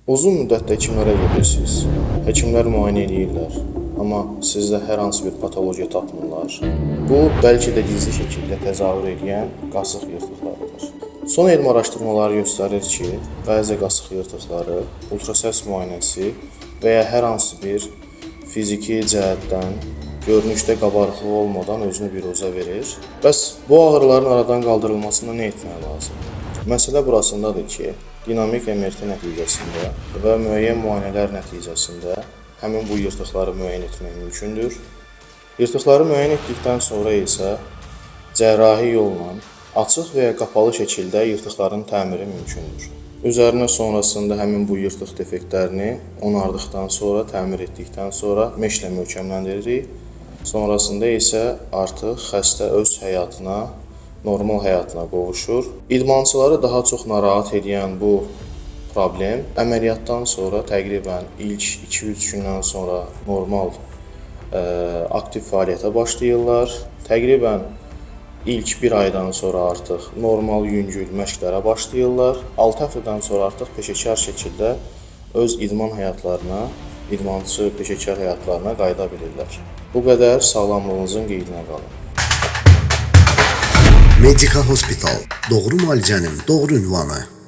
Uzun müddətdə həkimlərə gedirsiniz. Həkimlər müayinə edirlər, amma sizdə hər hansı bir patologiya tapmırlar. Bu, bəlkə də gizli şəkildə təzahür edən qasıq yırtıqlarıdır. Son elm araşdırmaları göstərir ki, bəzi qasıq yırtıqları ultrasəs müayinəsi və ya hər hansı bir fiziki cəhətdən görünüşdə qabarıqlıq olmadan özünü biruzə verir. Bəs bu ağrıların aradan qaldırılmasında nə etmək lazımdır? Məsələ burasındadır ki, dinamik MRT nəticəsində və müəyyən müayinələr nəticəsində həmin bu yırtıqları müəyyən etmək mümkündür. Yırtıqları müəyyən etdikdən sonra isə cərrahi yolla açıq və ya qapalı şəkildə yırtıqların təmiri mümkündür. Üzərinə sonrasında həmin bu yırtıq defektlərini onardıqdan sonra, təmir etdikdən sonra meşlə möhkəmləndiririk. Sonrasında isə artıq xəstə öz həyatına, normal həyatına qovuşur. İdmançıları daha çox narahat edən bu problem əməliyyatdan sonra təqribən ilk 2-3 gündən sonra normal aktiv fəaliyyətə başlayırlar. Təqribən ilk 1 aydan sonra artıq normal yüngül məşqlərə başlayırlar. 6 həftədən sonra artıq peşəkar şəkildə öz idman həyatlarına, idmançı peşəkar həyatlarına qayıda bilirlər. Bu qədər sağlamlığınızın qeydinə qalın. Medica Hospital, doğru müalicənin doğru ünvanı.